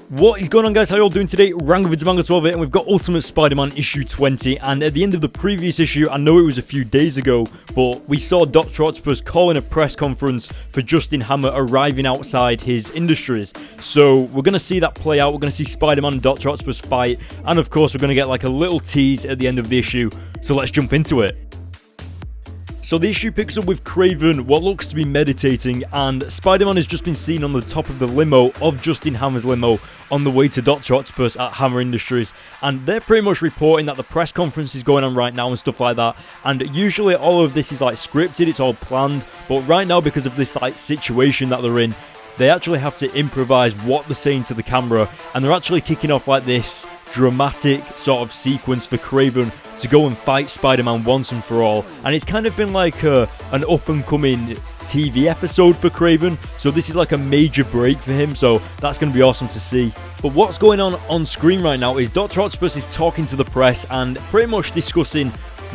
What is going on, guys? How you all doing today? Rangovidsmango12 here, and we've got Ultimate Spider-Man issue 20. And at the end of the previous issue, I know it was a few days ago, but we saw Doctor Octopus calling a press conference for Justin Hammer arriving outside his industries. So we're going to see that play out. We're going to see Spider-Man and Doctor Octopus fight, and of course we're going to get like a little tease at the end of the issue. So let's jump into it. So the issue picks up with Kraven, what looks to be meditating, and Spider-Man has just been seen on the top of the limo of Justin Hammer's limo on the way to Doctor Octopus at Hammer Industries, and they're pretty much reporting that the press conference is going on right now and stuff like that. And usually all of this is like scripted, it's all planned, but right now because of this like situation that they're in, they actually have to improvise what they're saying to the camera, and they're actually kicking off like this dramatic sort of sequence for Kraven to go and fight Spider-Man once and for all. And it's kind of been like an up-and-coming TV episode for Kraven, so this is like a major break for him, so that's going to be awesome to see. But what's going on screen right now is Doctor Octopus is talking to the press and pretty much discussing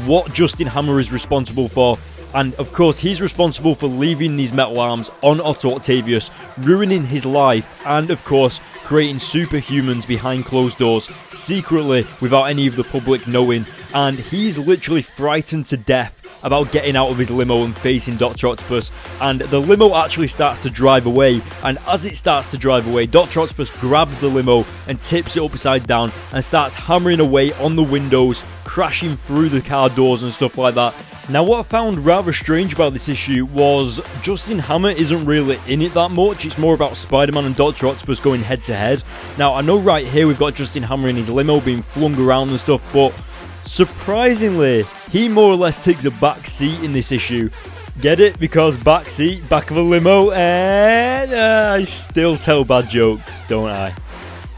what Justin Hammer is responsible for. And of course, he's responsible for leaving these metal arms on Otto Octavius, ruining his life, and of course, creating superhumans behind closed doors, secretly, without any of the public knowing. And he's literally frightened to death about getting out of his limo and facing Doctor Octopus. And the limo actually starts to drive away, and as it starts to drive away, Doctor Octopus grabs the limo and tips it upside down and starts hammering away on the windows, crashing through the car doors and stuff like that. Now, what I found rather strange about this issue was Justin Hammer isn't really in it that much. It's more about Spider-Man and Doctor Octopus going head to head. Now, I know right here we've got Justin Hammer in his limo being flung around and stuff, but surprisingly, he more or less takes a back seat in this issue. Get it? Because back seat, back of a limo, and I still tell bad jokes, don't I?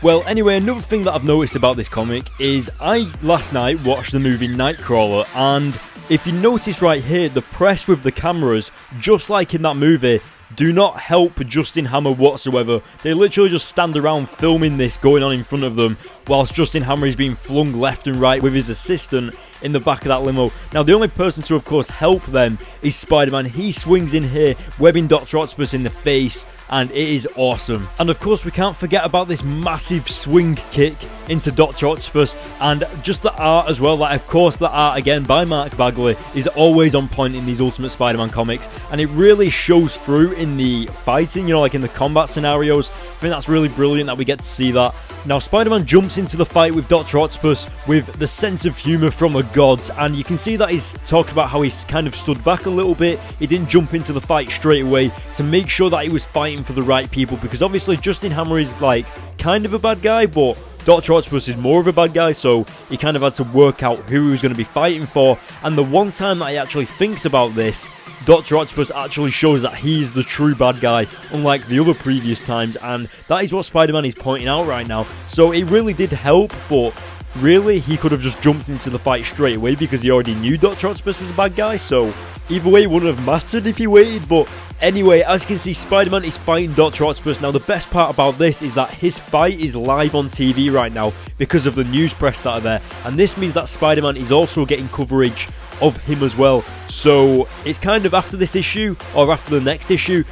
Well, anyway, another thing that I've noticed about this comic is I last night watched the movie Nightcrawler, and if you notice right here, the press with the cameras, just like in that movie, do not help Justin Hammer whatsoever. They literally just stand around filming this going on in front of them, whilst Justin Hammer is being flung left and right with his assistant in the back of that limo. Now, the only person to, of course, help them is Spider-Man. He swings in here, webbing Doctor Octopus in the face, and it is awesome. And of course, we can't forget about this massive swing kick into Doctor Octopus, and just the art as well. Like, of course, the art, again, by Mark Bagley, is always on point in these Ultimate Spider-Man comics, and it really shows through in the fighting, you know, like in the combat scenarios. I think that's really brilliant that we get to see that. Now, Spider-Man jumps into the fight with Doctor Octopus with the sense of humour from the gods, and you can see that he's talked about how he's kind of stood back a little bit. He didn't jump into the fight straight away to make sure that he was fighting for the right people, because obviously Justin Hammer is like kind of a bad guy, but Doctor Octopus is more of a bad guy, so he kind of had to work out who he was going to be fighting for. And the one time that he actually thinks about this, Doctor Octopus actually shows that he is the true bad guy, unlike the other previous times, and that is what Spider-Man is pointing out right now. So it really did help, but really he could have just jumped into the fight straight away because he already knew Doctor Octopus was a bad guy, so either way it wouldn't have mattered if he waited. But anyway, as you can see, Spider-Man is fighting Doctor Octopus. Now, the best part about this is that his fight is live on TV right now because of the news press that are there, and this means that Spider-Man is also getting coverage of him as well. So it's kind of after this issue, or after the next issue,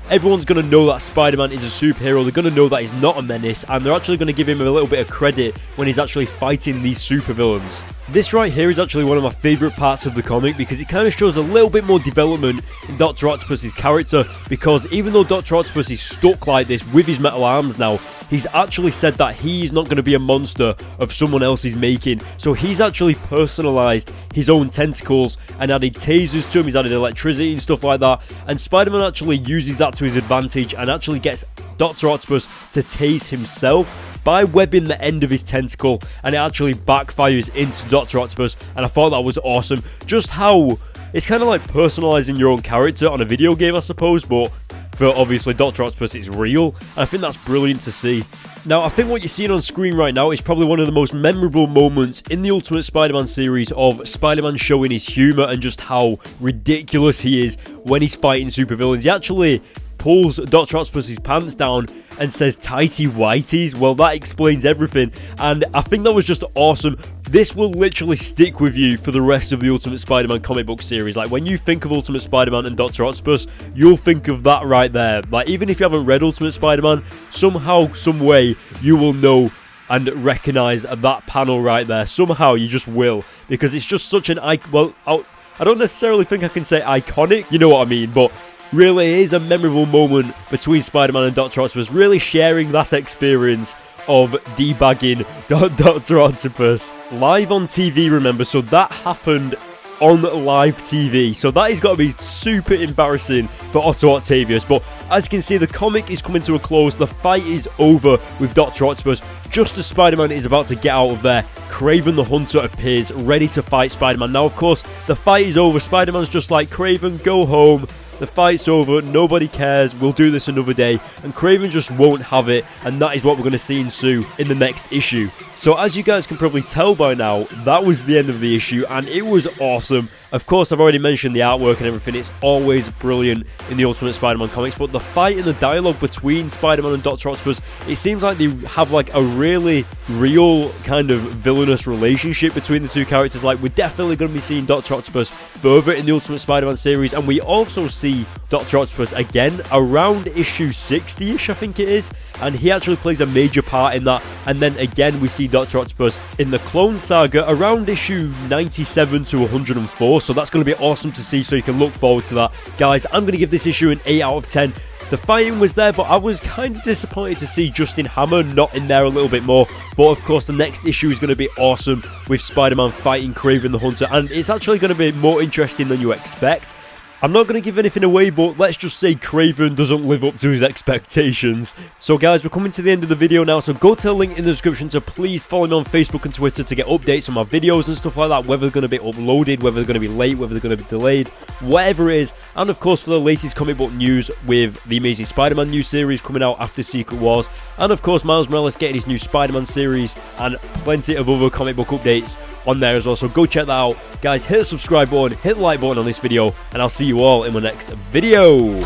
everyone's going to know that Spider-Man is a superhero. They're going to know that he's not a menace, and they're actually going to give him a little bit of credit when he's actually fighting these supervillains. This right here is actually one of my favourite parts of the comic because it kind of shows a little bit more development in Doctor Octopus's character, because even though Doctor Octopus is stuck like this with his metal arms now, he's actually said that he's not going to be a monster of someone else's making. So he's actually personalised his own tentacles and added tasers to him, he's added electricity and stuff like that, and Spider-Man actually uses that to his advantage and actually gets Doctor Octopus to tase himself by webbing the end of his tentacle, and it actually backfires into Doctor Octopus, and I thought that was awesome. Just how it's kind of like personalising your own character on a video game, I suppose, but for obviously Doctor Octopus it's real, and I think that's brilliant to see. Now, I think what you're seeing on screen right now is probably one of the most memorable moments in the Ultimate Spider-Man series of Spider-Man showing his humour and just how ridiculous he is when he's fighting supervillains. He actually pulls Doctor Octopus's pants down and says tighty whities. Well, that explains everything, and I think that was just awesome. this will literally stick with you for the rest of the Ultimate Spider-Man comic book series. Like, when you think of Ultimate Spider-Man and Doctor Octopus, you'll think of that right there. Like, even if you haven't read Ultimate Spider-Man, somehow, some way, you will know and recognize that panel right there. Somehow, you just will, because it's just such an well, I don't necessarily think I can say iconic, you know what I mean, but really it is a memorable moment between Spider-Man and Doctor Octopus, really sharing that experience of debagging Doctor Octopus live on TV, remember, so that happened on live TV, so that has got to be super embarrassing for Otto Octavius. But as you can see, the comic is coming to a close, the fight is over with Doctor Octopus. Just as Spider-Man is about to get out of there, Kraven the Hunter appears, ready to fight Spider-Man. Now, of course, the fight is over, Spider-Man's just like, Kraven, go home. The fight's over, nobody cares, we'll do this another day, and Kraven just won't have it, and that is what we're going to see ensue in the next issue. So as you guys can probably tell by now, that was the end of the issue, and it was awesome. Of course, I've already mentioned the artwork and everything, it's always brilliant in the Ultimate Spider-Man comics, but the fight and the dialogue between Spider-Man and Doctor Octopus, it seems like they have like a really real kind of villainous relationship between the two characters. Like, we're definitely going to be seeing Doctor Octopus further in the Ultimate Spider-Man series, and we also see Doctor Octopus again around issue 60-ish, I think it is, and he actually plays a major part in that. And then again, we see Doctor Octopus in the Clone Saga around issue 97 to 104, so that's going to be awesome to see, so you can look forward to that. Guys, I'm going to give this issue an 8 out of 10. The fighting was there, but I was kind of disappointed to see Justin Hammer not in there a little bit more. But of course, the next issue is going to be awesome with Spider-Man fighting Kraven the Hunter, and it's actually going to be more interesting than you expect. I'm not going to give anything away, but let's just say Kraven doesn't live up to his expectations. So guys, we're coming to the end of the video now, so go to the link in the description to please follow me on Facebook and Twitter to get updates on my videos and stuff like that, whether they're going to be uploaded, whether they're going to be late, whether they're going to be delayed, whatever it is. And of course, for the latest comic book news with the Amazing Spider-Man new series coming out after Secret Wars, and of course, Miles Morales getting his new Spider-Man series, and plenty of other comic book updates on there as well, so go check that out. Guys, hit the subscribe button, hit the like button on this video, and I'll see you all in my next video.